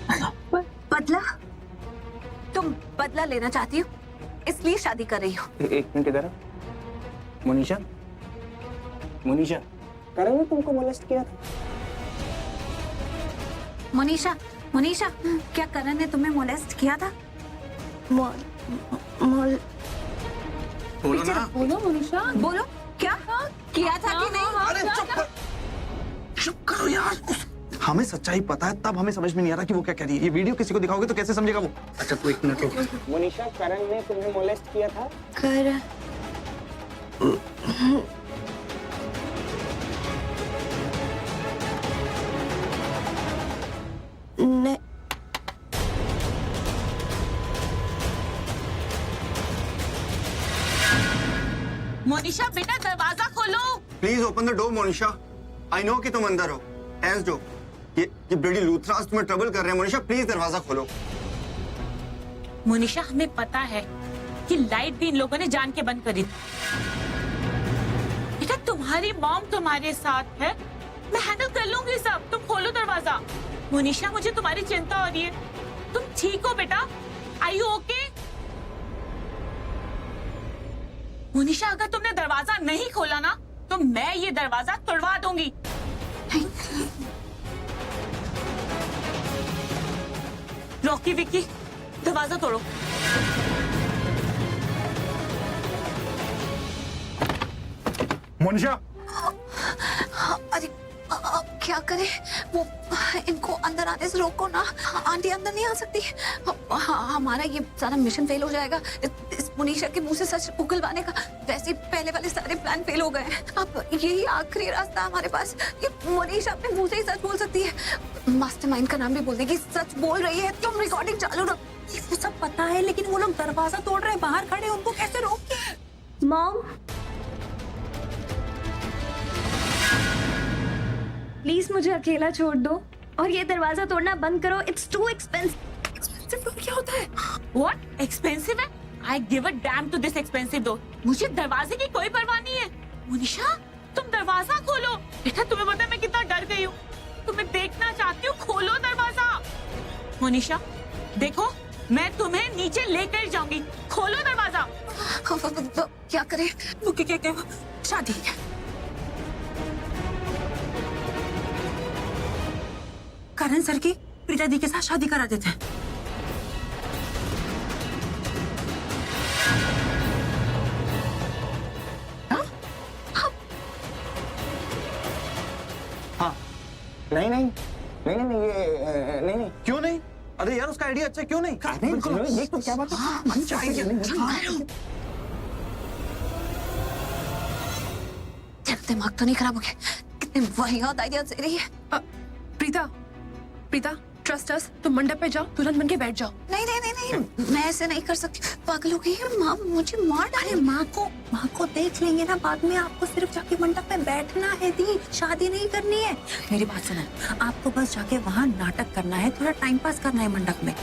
बदला? तुम बदला लेना चाहती हो, इसलिए शादी कर रही हो? एक मिनट इधर। मोनिशा, मोनिशा, करण ने तुमको मोलेस्ट किया था? मोनिशा, मोनिशा, क्या करण ने तुम्हें मोलेस्ट किया था? बोलो ना। बोलो मोनिशा, बोलो, क्या किया था कि नहीं? अरे चुप करो यार। हमें सच्चाई पता है, तब हमें समझ में नहीं आ रहा कि वो क्या कह रही है। ये वीडियो किसी को दिखाओगे तो कैसे समझेगा वो? अच्छा तू एक मिनट रुक। मोनिशा, करण ने तुम्हें मोलेस्ट किया था? करण ने मोनिशा बेटा दरवाजा खोलो। Please open the door Monisha. I know कि तुम अंदर हो। हैंड्स दो। ये ब्लडी लूथरास तुम्हें ट्रबल कर रहे हैं। मोनिशा प्लीज दरवाजा खोलो। मोनिशा हमें पता है कि लाइट भी इन लोगों ने जान के बंद करी थी। बेटा तुम्हारी मॉम तुम्हारे साथ है, मैं हैंडल कर लूंगी सब। तुम खोलो दरवाजा। मोनिशा मुझे तुम्हारी चिंता हो रही है। तुम ठीक हो बेटा? Are you okay? मोनिशा अगर तुमने दरवाजा नहीं खोला ना तो मैं ये दरवाजा तोड़वा दूंगी। रॉकी विक्की दरवाजा तोड़ो। मोनिशा, अरे अब क्या करें? वो इनको अंदर आने से रोको ना। आंटी अंदर नहीं आ सकती। हमारा ये सारा मिशन फेल हो जाएगा इस मुनीशा के मुंह से सच उगलवाने का। वैसे पहले वाले सारे प्लान फेल हो गए हैं। अब यही आखिरी रास्ता हमारे पास। ये मुनीशा अपने मुंह से ही सच बोल सकती है। मास्टरमाइंड का नाम भी बोल देगी। सच बोल रही है। तुम रिकॉर्डिंग चालू रखो। वो सब पता है लेकिन वो लोग दरवाजा तोड़ रहे हैं, बाहर खड़े, उनको कैसे रोके? मॉम प्लीज मुझे अकेला छोड़ दो और ये दरवाजा तोड़ना बंद करो। It's too expensive. क्या होता है? What? एक्सपेंसिव है? I give a damn to this expensive door. मुझे दरवाजे की कोई परवाह नहीं है। मोनिशा तुम दरवाजा खोलो। बेटा तुम्हें पता है मैं कितना डर गई हूँ। तुम्हें देखना चाहती हूँ, खोलो दरवाजा। मोनिशा देखो मैं तुम्हें नीचे लेकर जाऊंगी। खोलो दरवाजा। क्या करें? क्या शादी करण सर की प्रीता दी के साथ शादी करा देते हैं। हाँ। नहीं नहीं नहीं नहीं नहीं ये नहीं नहीं। क्यों नहीं? अरे यार उसका आइडिया अच्छा है, क्यों नहीं? बिल्कुल ये तो क्या बात है? अच्छा आइडिया नहीं। दिमाग तो नहीं खराब हो गया? कितने वाहियात आइडिया दे रही है। Preeta trust us. तुम मंडप पे जाओ, दुल्हन बन के बैठ जाओ। नहीं नहीं नहीं नहीं, मैं ऐसे नहीं कर सकती। पागल हो गई है माँ, मुझे मार डाले। माँ को देख लेंगे ना बाद में। आपको सिर्फ जाके मंडप पे बैठना है दी, शादी नहीं करनी है। मेरी बात सुनो, आपको बस जाके वहाँ नाटक करना है, थोड़ा टाइम पास करना है मंडप में,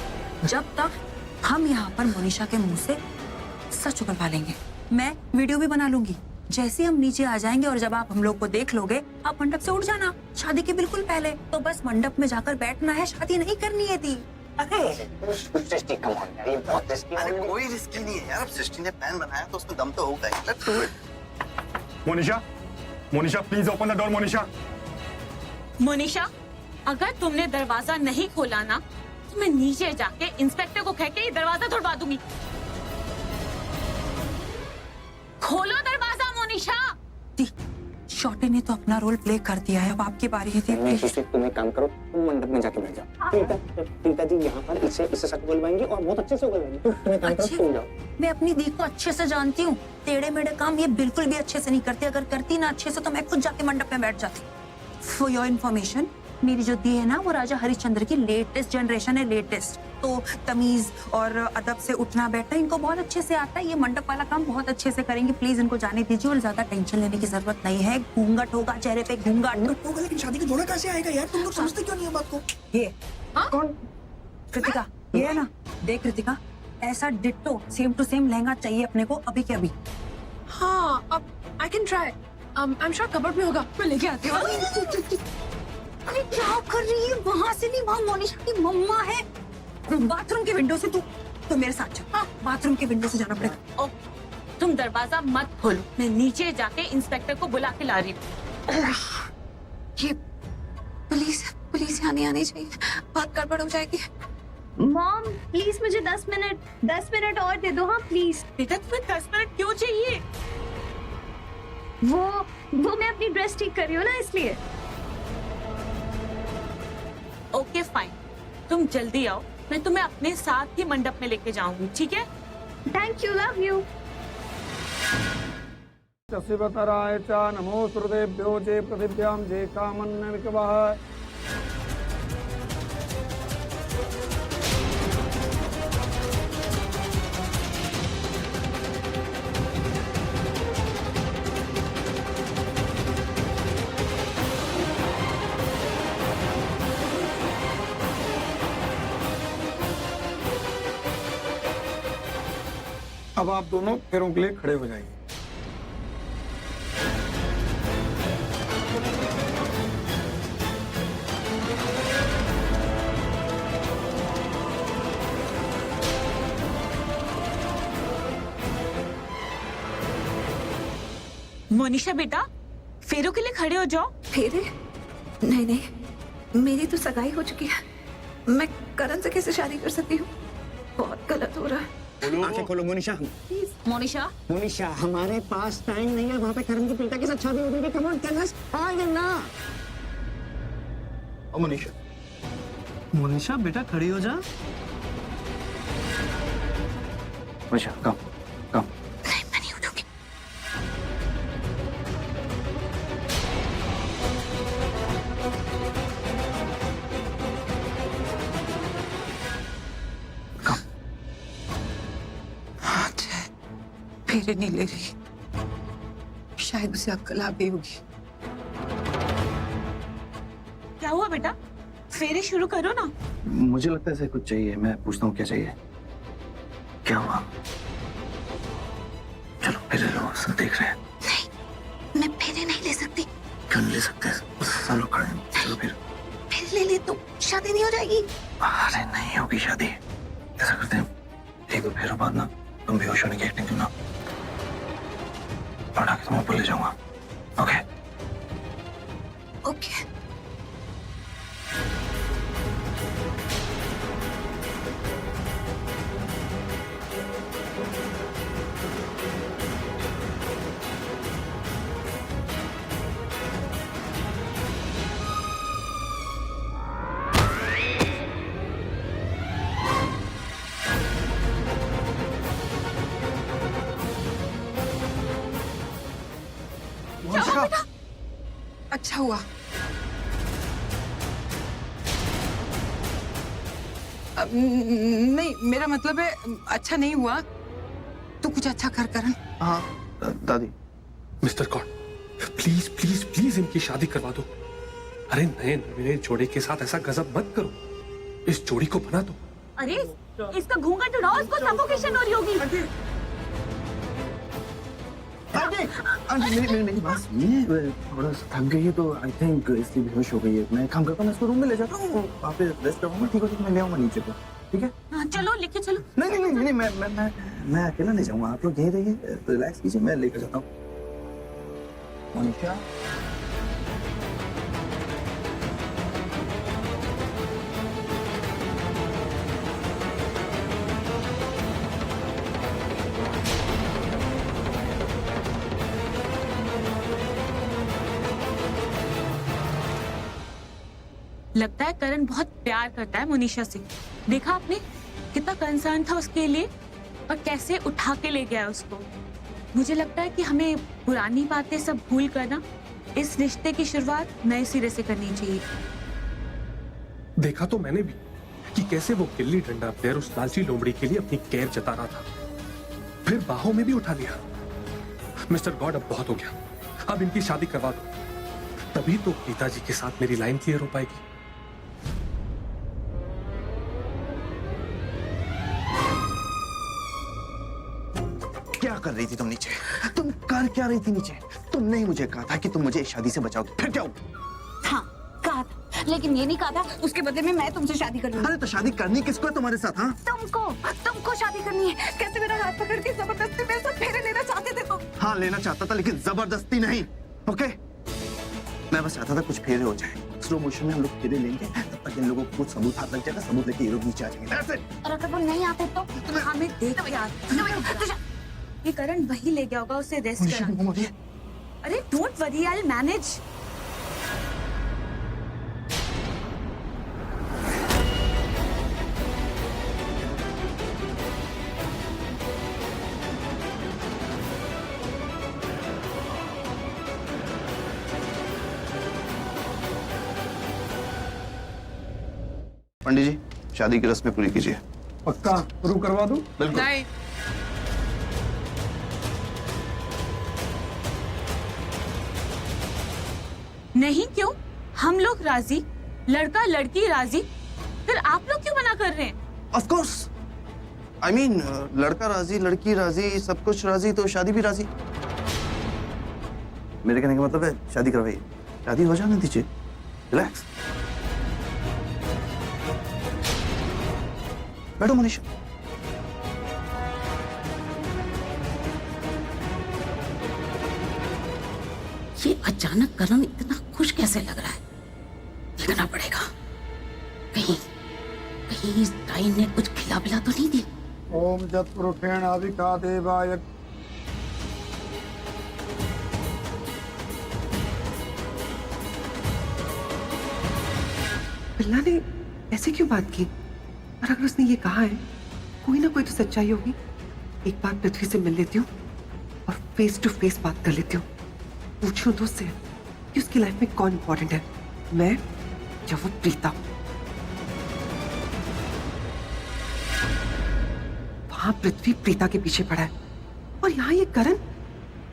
जब तक हम यहाँ पर मोनिशा के मुंह से सच उगलवा लेंगे। मैं वीडियो भी बना लूंगी। जैसे हम नीचे आ जाएंगे और जब आप हम लोग को देख लोगे, आप मंडप से उठ जाना शादी के बिल्कुल पहले। तो बस मंडप में जाकर बैठना है, शादी नहीं करनी है दी। सृष्टि कम हो यार, ये बहुत रिस्की। अरे कोई रिस्की नहीं है यार। अब सृष्टि ने प्लान बनाया तो उसमें दम तो होगा ही। Let's do it. Monisha, Monisha please open the door. Monisha, Monisha अगर तुमने दरवाजा नहीं खोला ना तो मैं नीचे जाके इंस्पेक्टर को कह के ये दरवाजा तोड़वा दूंगी। खोलो दरवाजा मोनिशा। दी, शॉर्टी ने तो अपना रोल प्ले कर दिया है, अब आपकी बारी है। तुम एक काम करो, तुम मंडप में जाके बैठ जाओ। प्रीता जी यहाँ पर इसे सच बोलवाएंगी और बहुत अच्छे से बोलवाएंगी। तुम एक काम करो, तुम जाओ। मैं अपनी दी को अच्छे से जानती हूँ। टेढ़े मेढ़े काम ये बिल्कुल भी अच्छे से नहीं करती। अगर करती ना अच्छे से तो मैं खुद जाके मंडप में बैठ जाती। फॉर योर इन्फॉर्मेशन, मेरी जो दी है ना वो राजा हरिश्चंद्र की लेटेस्ट जनरेशन है, लेटेस्ट। तो तमीज और अदब से उठना बैठना इनको बहुत अच्छे से आता है। ये मंडप वाला काम बहुत अच्छे से करेंगे। प्लीज इनको जाने दीजिए और ज्यादा टेंशन लेने की जरूरत नहीं है। घूंघट होगा चेहरे पे, घूंघट होगा, लेकिन शादी का जोड़ा कैसे आएगा यार? तुम लोग समझते क्यों नहीं हो बात को? ये कौन? कृतिका, ये है ना? देख कृतिका, ऐसा ditto same to same lehenga चाहिए अपने को अभी के अभी। हाँ अब I can try. I am sure cupboard में होगा, मैं लेके आती हूँ। अरे क्या कर रही है? वहां से नहीं, वहां मोनिशा की मम्मा है। बाथरूम के विंडो से तू मेरे साथ चल। हाँ, बाथरूम के विंडो से जाना पड़ेगा। ओ, तुम दरवाजा मत खोलो, मैं नीचे जाके इंस्पेक्टर को बुला के ला रही हूँ। ये पुलिस यहाँ नहीं आनी चाहिए, बहुत गड़बड़ हो जाएगी। मॉम प्लीज मुझे 10 मिनट और दे दो। हाँ प्लीज। बेटा तुम्हें 10 मिनट क्यों चाहिए? वो मैं अपनी ड्रेस ठीक कर रही हूँ ना, इसलिए। ओके फाइन, तुम जल्दी आओ, मैं तुम्हें अपने साथ ही मंडप में लेके जाऊंगी, ठीक है? Thank you, love you. शिवतराय च नमो श्रुतेभ्यो जे पृथिव्यां जे कामन्न विकवः। अब आप दोनों फेरों के लिए खड़े हो जाइए। मोनिशा बेटा, फेरों के लिए खड़े हो जाओ। फेरे? नहीं, मेरी तो सगाई हो चुकी है, मैं करण से कैसे शादी कर सकती हूँ? बहुत गलत हो रहा है। आंखें खोलो मोनिशा। मोनिशा, मोनिशा, हमारे पास टाइम नहीं है, वहाँ पे करण की प्रीता के साथ शादी हो गई। कम ऑन टेल अस आगे ना। ओ मोनिशा बेटा खड़ी हो जा। मोनिशा कम। नहीं, मैं नहीं उठूंगी। फेरे नहीं ले रही, शायद उसे अक्ल आ गई होगी। क्या हुआ बेटा? फेरे शुरू करो ना। मुझे लगता है इसे कुछ चाहिए, मैं पूछता हूँ क्या चाहिए। क्या हुआ? चलो फिर लो, सब देख रहे हैं। नहीं, मैं फेरे नहीं ले सकती। क्यों नहीं ले सकते? सब लोग खड़े हैं। चलो फिर। फेरे ले तो शादी नहीं हो जाएगी। अरे नहीं होगी शादी। ऐसा करते हैं, एक दो फेरों बाद ना तुम बेहोश होने की एक्टिंग करना, पढ़ा के तुम ऊपर ले जाऊंगा। ओके? ओके। अच्छा हुआ। नहीं, मेरा मतलब है अच्छा नहीं हुआ। तू कुछ अच्छा कर करण। हाँ दादी। Mister God, please please please इनकी शादी करवा दो। अरे नए नए जोड़े के साथ ऐसा गजब मत करो, इस जोड़ी को बना दो। अरे इसका घूंघट उड़ाओ, इसको सफोकेशन हो रही होगी। मेरी बात सुनिए, थोड़ा सा थक गई है तो आई थिंक इसलिए बेहोश हो गई है। मैं काम करता हूँ, मैं इसको रूम में ले जाता हूँ, वहाँ पे रेस्ट करूँगा। ठीक है, मैं ले आऊँगा नीचे को। ठीक है? हाँ, चलो लेके चलो। नहीं, मैं अकेला ले जाऊँगा। आप लोग यहीं रहिए, रिलैक्स कीजिए, मैं लेकर जाता हूँ। मोनिशा, लगता है करण बहुत प्यार करता है मोनिशा से। देखा आपने कितना कंसर्न था उसके लिए और कैसे उठा के ले गया उसको। मुझे लगता है कि हमें पुरानी बातें सब भूल कर ना इस रिश्ते की शुरुआत नए सिरे से करनी चाहिए। देखा तो मैंने भी कि कैसे वो गिल्ली डंडा प्लेयर उस लालची लोमड़ी के लिए अपनी केयर जता रहा था, फिर बाहों में भी उठा लिया। मिस्टर गॉड, अब बहुत हो गया, अब इनकी शादी करवा दो, तभी तो पिताजी के साथ मेरी लाइन क्लियर हो पाएगी। क्या कर रही थी तुम नीचे? तुम कर क्या रही थी नीचे? तुमने ही मुझे कहा था कि तुम मुझे इस शादी से बचाओगे, फिर क्या हुआ? हाँ, कहा था, लेकिन ये नहीं कहा था उसके बदले में मैं तुमसे शादी कर लूंगी। अरे तो शादी करनी किसको है तुम्हारे साथ? हाँ, तुमको शादी करनी है। कैसे मेरा हाथ पकड़ के जबरदस्ती मेरे साथ फेरे लेना चाहते थे तुम? हाँ लेना चाहता था लेकिन जबरदस्ती नहीं। ओके, मैं बस चाहता था कुछ फेरे हो जाए, स्लो मोशन में हम लोग फेरे लेंगे, तब तक इन लोगों को कुछ सबूत हाथ लग जाएगा, सबूत लेके ये लोग नीचे आ जाएंगे। That's it. और अगर वो नहीं आते तो? हमें देख यार, ये करण वही ले गया होगा उसे रेस्ट करा। अरे don't worry, I will manage. Pandit ji, शादी की रस्में पूरी कीजिए। पक्का शुरू करवा दूं? बिल्कुल। नहीं, नहीं क्यों? हम लोग राजी, लड़का लड़की राजी, फिर आप लोग क्यों मना कर रहे हैं? ऑफ कोर्स, आई मीन लड़का राजी, लड़की राजी, सब कुछ राजी तो शादी भी राजी। मेरे कहने का मतलब है शादी करवाइए, शादी हो जाने दीजिए, रिलैक्स। बैठो मनीषा। ये अचानक करण इतना खुश कैसे लग रहा है? देखना पड़ेगा, कहीं कहीं इस टाइम ने कुछ खिला पिला तो नहीं दी। ओम जत्पुरुषेण अविका देवाय। बिल्ला ने ऐसे क्यों बात की? और अगर उसने ये कहा है, कोई ना कोई तो सच्चाई होगी। एक बार पृथ्वी से मिल लेती हूँ और फेस टू फेस बात कर लेती हूँ। पूछूं तो उससे कि उसकी लाइफ में कौन इंपॉर्टेंट है, मैं या वो प्रीता। वहां पृथ्वी प्रीता के पीछे पड़ा है और यहाँ ये करण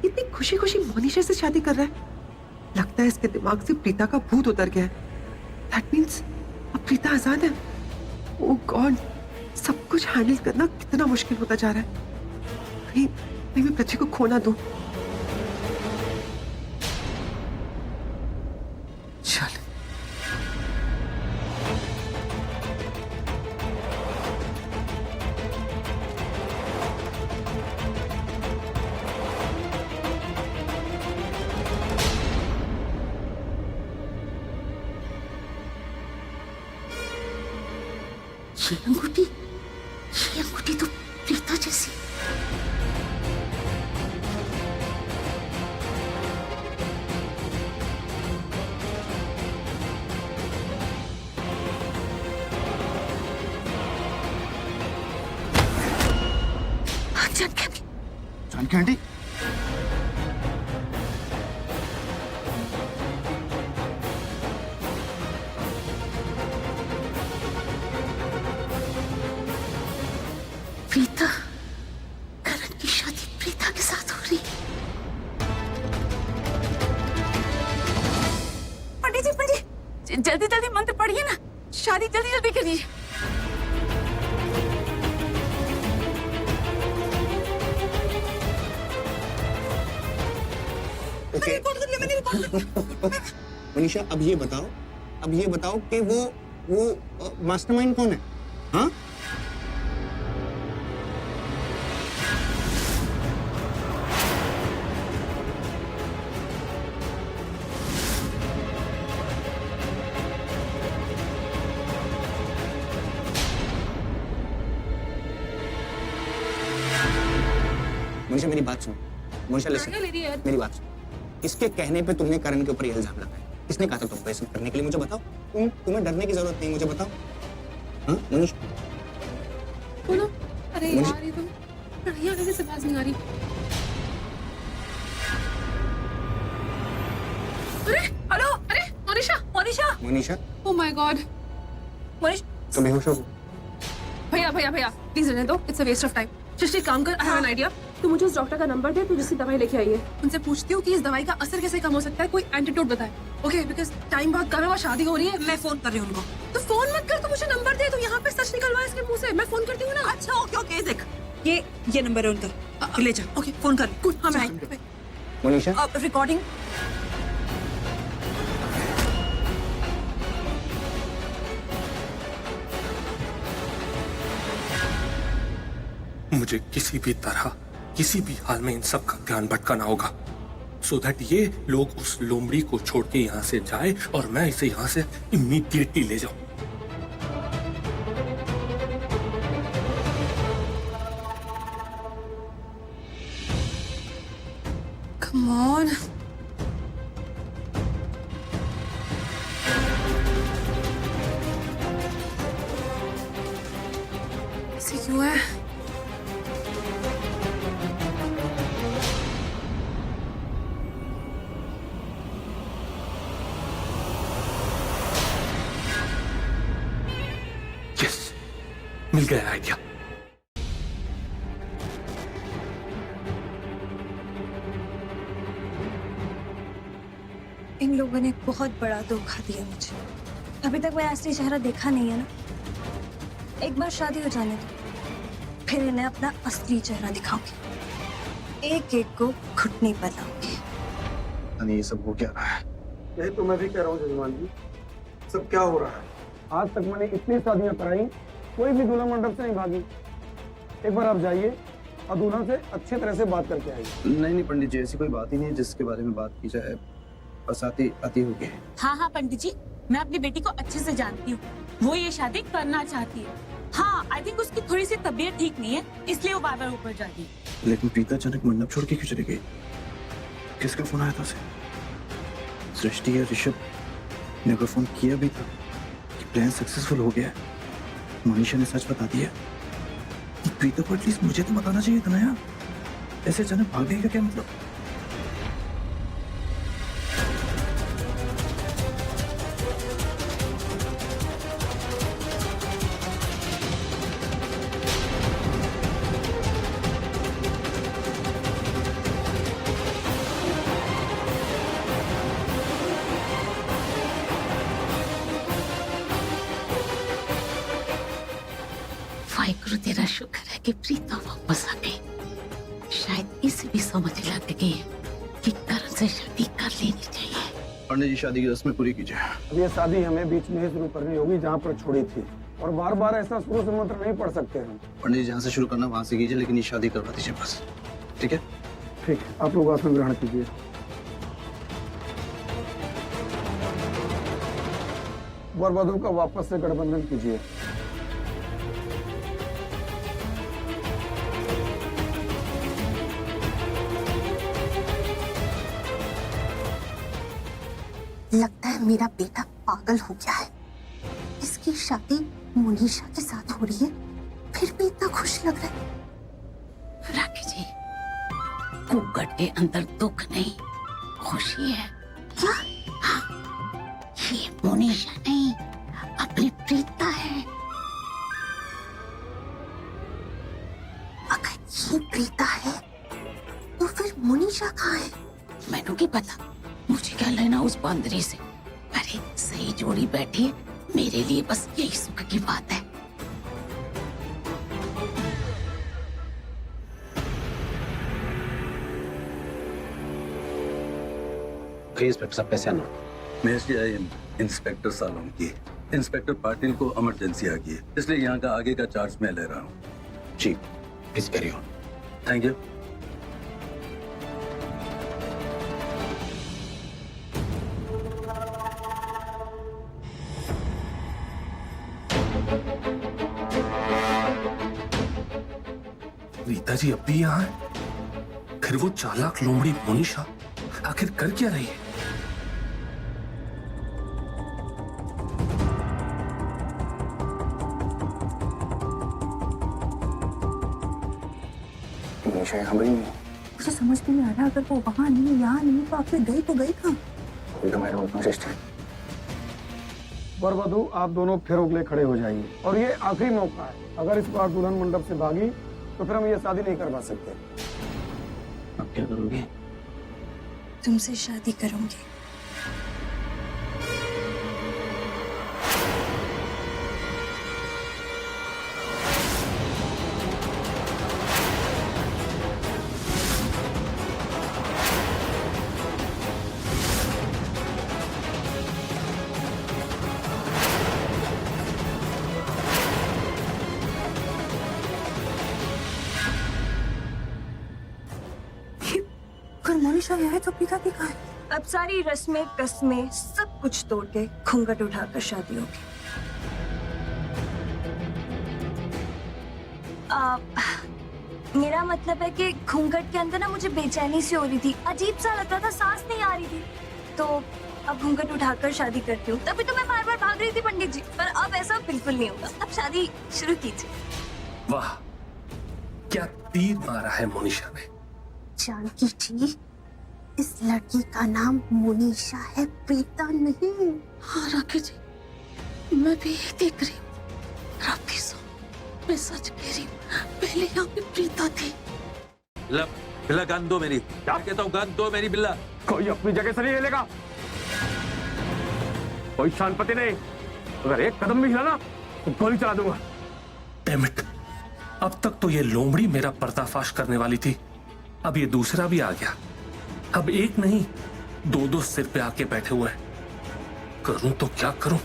इतनी खुशी खुशी मोनिशा से शादी कर रहा है। लगता है इसके दिमाग से प्रीता का भूत उतर गया है। दैट मीन्स अब प्रीता आजाद है। ओह गॉड, सब कुछ हैंडल करना कितना मुश्किल होता जा रहा है। कहीं मैं पृथ्वी को खो ना दूं। चल ये अंगूठी तो प्रीता जैसी। जानकी आंटी, प्रीता, करण की शादी प्रीता के साथ हो रही है। पंडित जी जल्दी जल्दी मंत्र पढ़िए ना, शादी जल्दी जल्दी करिए। मनीषा अब ये बताओ कि वो मास्टरमाइंड कौन है? हाँ, मनीषा मेरी बात सुनो। मनीषा लिसन, मेरी बात सुनो। इसके कहने पे तुमने करण के ऊपर ये इल्जाम लगाया। किसने कहा था तुमको ऐसा करने के लिए? मुझे बताओ। तुम्हें डरने की जरूरत नहीं, मुझे बताओ। हाँ मनीषा बोलो। अरे यार ये तो कढ़ैया कैसे से आवाज नहीं आ रही। अरे हेलो, अरे Monisha. Oh my God. Monish तुम बेहोश हो? भैया प्लीज रहने दो, it's a waste of time. Srishti काम कर, आई हैव एन आइडिया। तू मुझे उस डॉक्टर का नंबर दे, तू जिसकी दवाई लेके आई है। उनसे पूछती हूँ कि इस दवाई का असर कैसे कम हो सकता है, कोई एंटीडोट बताए। ओके, बिकॉज टाइम बहुत कम है, वहाँ शादी हो रही है। मैं फोन कर रही हूँ उनको। तो फोन मत कर, तू मुझे नंबर दे, तू यहाँ पे सच निकलवा इसके मुंह से। मैं फोन करती हूँ ना। अच्छा ओके देख, ये नंबर है उनका, ले जा। ओके फोन कर। गुड, हाँ मैं मनीषा अब रिकॉर्डिंग। मुझे किसी भी तरह, किसी भी हाल में इन सब का ध्यान भटकाना होगा, सो दैट ये लोग उस लोमड़ी को छोड़ के यहाँ से जाए और मैं इसे यहाँ से इमीडिएटली ले जाऊं। Come on. ऐसे क्यों है? यस, मिल गया आइडिया। इन लोगों ने बहुत बड़ा धोखा दिया मुझे। अभी तक मैं असली चेहरा देखा नहीं है ना। एक बार शादी हो जाने दो, फिर इन्हें अपना असली चेहरा दिखाऊंगी। एक एक को घुटने पर लाऊंगी। अरे ये सब हो क्या रहा है? यही तो मैं भी कह रहा हूँ जजमान जी, सब क्या हो रहा है? आज तक मैंने इतनी शादियां कराई, कोई भी दुल्हन मंडप से नहीं भागी। एक बार आप जाइए और दुल्हन से अच्छी तरह से बात करके आइए। नहीं नहीं पंडित जी, ऐसी कोई बात ही नहीं है जिसके बारे में बात की जाए। बस आती आती होगी। हाँ हाँ पंडित जी, मैं अपनी बेटी को अच्छे से जानती हूँ। वो ये शादी करना चाहती है। हाँ, आई थिंक उसकी थोड़ी सी तबीयत ठीक नहीं है, इसलिए वो बार बार ऊपर जा रही है। लेकिन प्रीता अचानक मंडप छोड़ के क्यों चली गई? किसका फोन आया था उसे? सृष्टि या ऋषभ ने अगर फोन किया भी था कि प्लान सक्सेसफुल हो गया, मनीषा ने सच बता दिया, तो प्रीता को एटलीस्ट मुझे तो बताना चाहिए था ना यार। ऐसे अचानक भाग गई का क्या मतलब? वाहिगुरु तेरा शुक्र है कि प्रीता वापस आ गई। शायद इसे भी समझ लग गई कि करण से शादी कर लेनी चाहिए। पंडित जी शादी की रस्में पूरी कीजिए। अब ये शादी हमें बीच में ही शुरू करनी होगी जहाँ पर छोड़ी थी, और बार बार ऐसा शुरू से मंत्र नहीं पढ़ सकते हम। पंडित जी जहाँ से शुरू करना वहां से कीजिए, लेकिन ये शादी करवा दीजिए बस। ठीक है? ठीक है, आप लोग आसन ग्रहण कीजिए। वर वधू का वापस से गठबंधन कीजिए। लगता है मेरा बेटा पागल हो गया है। इसकी शादी मुनीषा के साथ हो रही है, फिर भी इतना खुश लग रहा है। राखी जी, कुकट के अंदर दुख नहीं, खुशी है। क्या? हाँ, ये मुनीषा नहीं, अपनी प्रीता है। अगर ये प्रीता है, तो फिर मुनीषा कहाँ है? मैंने क्या पता, मुझे क्या लेना उस बंदरी से। अरे सही जोड़ी बैठी है, मेरे लिए बस यही सुख की बात है। इंस्पेक्टर साहब कैसे आना? मैं SDIM इंस्पेक्टर सालोंकी। इंस्पेक्टर पाटिल को इमरजेंसी आ गई है, इसलिए यहाँ का आगे का चार्ज मैं ले रहा हूँ। जी, please carry on. Thank you. Rita ji अब भी यहाँ है? फिर वो चालाक लोमड़ी मोनिशा आखिर कर क्या रही है? मोनिशा यहाँ बड़ी नहीं। मुझे समझ में नहीं आ रहा, अगर वो वहाँ नहीं, यहाँ नहीं, तो आपसे गई तो गई कहाँ? कोई तो मैं ढूंढता हूँ सिस्टर। वर वधू आप दोनों फिर उगले खड़े हो जाइए, और ये आखिरी मौका है। अगर इस बार दुल्हन मंडप से भागी तो फिर हम ये शादी नहीं करवा सकते। अब क्या करोगे? तुमसे शादी करूंगी। मोनिशा यहाँ है तो प्रीता की कहाँ है? अब सारी रस्में कस्में सब कुछ तोड़ के घूंघट उठाकर शादी होगी। मेरा मतलब है कि घूंघट के अंदर ना मुझे बेचैनी सी हो रही थी, अजीब सा लग रहा था, सांस नहीं आ रही थी, तो अब घूंघट उठाकर शादी करती हूँ। तभी तो मैं बार बार भाग रही थी पंडित जी, पर अब ऐसा बिल्कुल नहीं होगा। अब शादी शुरू कीजिए। वाह, क्या तीर मारा है मोनिशा ने। जानकी जी, इस लड़की का नाम मोनिशा है, प्रीता नहीं। हाँ राखी जी, मैं भी यही देख रही हूँ। राखी साहब, मैं सच कह रही हूँ, पहले यहाँ पे प्रीता थी। बिल्ला, बिल्ला गन दो मेरी। क्या कहता हूँ, गन दो मेरी बिल्ला। कोई अपनी जगह से नहीं हिलेगा, कोई शांतपति नहीं। अगर एक कदम भी हिला ना तो गोली चला दूंगा। Damn it! अब तक तो ये लोमड़ी मेरा पर्दाफाश करने वाली थी, अब ये दूसरा भी आ गया। अब एक नहीं, दो दो सिर पे आके बैठे हुए हैं। करूं तो क्या करूं,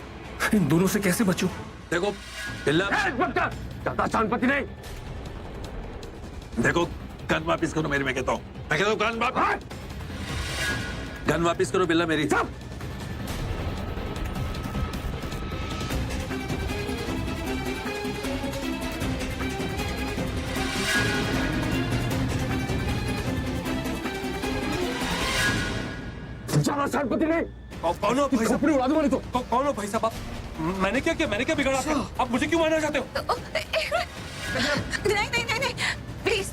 इन दोनों से कैसे बचूं? देखो बिल्ला, ज्यादा शांतपति नहीं। देखो गन वापिस करो मेरी, मैं कहता हूँ, मैं कहता हूँ गन वापिस, गन वापिस करो बिल्ला मेरी। ज्यादा शांतपति नहीं। कौन हो भाई साहब? खोपड़ी उड़ा दूंगा नहीं तो। कौन हो भाई साहब आप? मैंने क्या किया, मैंने क्या बिगाड़ा आपका? आप मुझे क्यों मारना चाहते हो? नहीं नहीं नहीं नहीं, प्लीज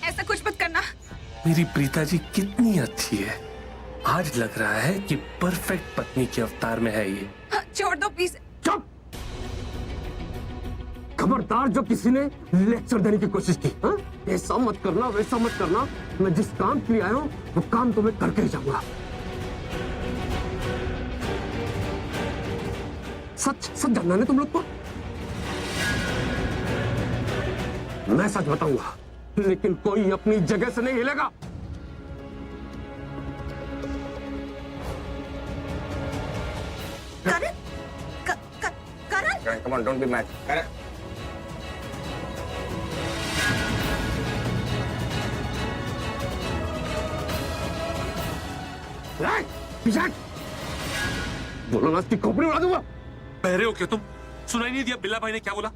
ऐसा कुछ मत करना। मेरी प्रीता जी कितनी अच्छी है, आज लग रहा है कि परफेक्ट पत्नी के अवतार में है ये। छोड़ दो प्लीज। चुप! खबरदार जो किसी ने लेक्चर देने की कोशिश की, हाँ? ऐसा मत करना, वैसा मत करना। मैं जिस काम के लिए आया हूँ वो काम तो मैं करके ही जाऊंगा। सच सच जानना है तुम लोग को। मैं सच बताऊंगा, लेकिन कोई अपनी जगह से नहीं हिलेगा। करण, करण, Come on, don't be mad. Karan. बोलो ना, इसकी खोपड़ी उड़ा दूंगा। बहरे हो क्या तुम? सुनाई नहीं दिया बिल्ला भाई ने क्या बोला?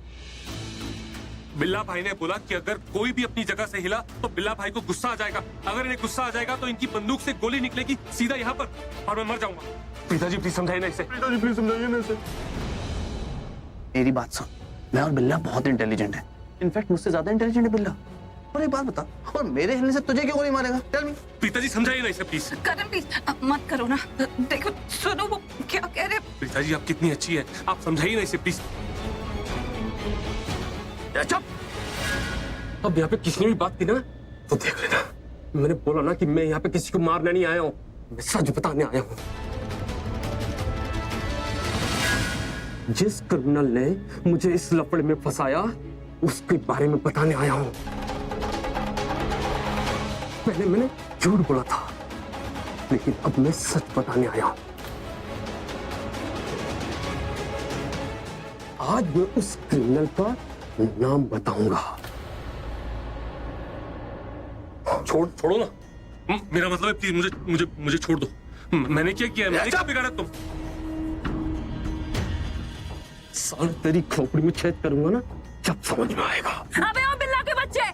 बिल्ला भाई ने बोला कि अगर कोई भी अपनी जगह से हिला तो बिल्ला भाई को गुस्सा आ जाएगा। अगर इन्हें गुस्सा आ जाएगा तो इनकी बंदूक से गोली निकलेगी सीधा यहाँ पर और मैं मर जाऊंगा। पिताजी प्लीज समझाइए ना इसे। पिताजी प्लीज समझाइए ना इसे। मेरी बात सुन, मैं और बिल्ला बहुत इंटेलिजेंट है, इनफैक्ट मुझसे ज्यादा इंटेलिजेंट है बिल्ला। और एक बात बता, और मेरे हिलने से तुझे क्यों गोली मारेगा? Tell me. पिताजी समझाइए ना इसे प्लीज। करण प्लीज मत करो ना। देखो सुनो वो क्या कह रहे। पिताजी आप कितनी अच्छी है, आप समझाइए ना इसे प्लीज। चुप! अब यहाँ पे किसी ने भी बात की ना तो देख लेना। मैंने बोला ना कि मैं यहाँ पे किसी को मारने नहीं आया हूँ, मैं सच बताने आया हूँ। जिस क्रिमिनल ने मुझे इस लफड़े में फंसाया उसके बारे में बताने आया हूँ। पहले मैंने झूठ बोला था, लेकिन अब मैं सच बताने आया हूँ। आज मैं उस क्रिमिनल का नाम बताऊंगा। छोड़ो ना। मेरा मतलब है प्लीज मुझे मुझे मुझे छोड़ दो। मैंने क्या किया? मैंने क्या बिगाड़ा तुम? साल तेरी खोपड़ी में छेद करूंगा ना, जब समझ में आएगा। अबे ओ बिल्ला के बच्चे,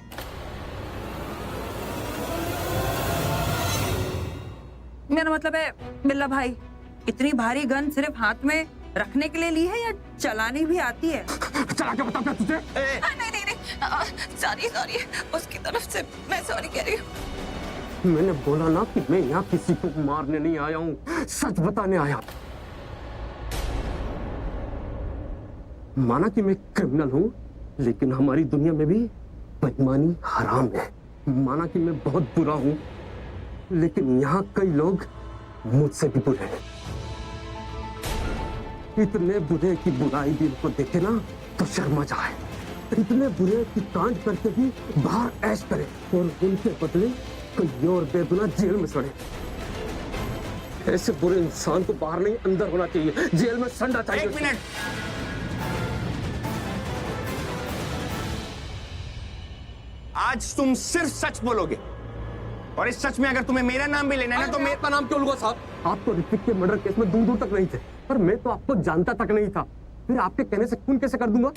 मेरा मतलब है बिल्ला भाई, इतनी भारी गन सिर्फ हाथ में रखने के लिए ली है या चलानी भी आती है? चला के बता क्या तुझे? नहीं नहीं नहीं, सॉरी सॉरी, उसकी तरफ से मैं सॉरी कह रही हूँ। मैंने बोला ना कि मैं यहाँ किसी को मारने नहीं आया हूँ, सच बताने आया। माना कि मैं क्रिमिनल हूँ, लेकिन हमारी दुनिया में भी बेईमानी हराम है। माना कि मैं बहुत बुरा हूँ, लेकिन यहाँ कई लोग मुझसे भी बुरे हैं। इतने बुरे कि बुराई भी उनको देखे ना तो शर्मा जाए, इतने बुरे कि कांड करके भी बाहर ऐश करे और उनके बदले कोई और बेगुनाह जेल में सड़े। ऐसे बुरे इंसान को बाहर नहीं अंदर होना चाहिए, जेल में सड़ना चाहिए। एक मिनट, आज तुम सिर्फ सच बोलोगे, और इस सच में अगर तुम्हें मेरा नाम भी लेना है ना तो मेरा नाम क्यों लूंगा साहब? आप तो ऋतिक के मर्डर केस में दूर दूर तक नहीं थे, पर मैं तो आपको जानता तक नहीं था, फिर आपके कहने से खून कैसे कर दूंगा?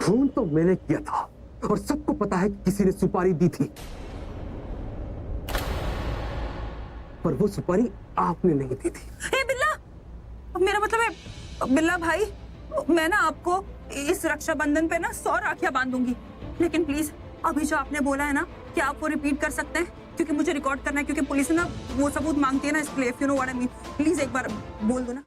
खून तो मैंने किया था और सबको पता है कि किसी ने सुपारी दी थी, पर वो सुपारी आपने नहीं दी थी। ए बिल्ला, मेरा मतलब है बिल्ला भाई, मैं ना आपको इस रक्षाबंधन पे ना 100 राखियां बांधूंगी, लेकिन प्लीज अभी जो आपने बोला है ना कि आप वो रिपीट कर सकते हैं, क्योंकि मुझे रिकॉर्ड करना है, क्योंकि पुलिस ना वो सबूत मांगती है ना, इसके लिए, if you know what I mean, please एक बार बोल दो ना।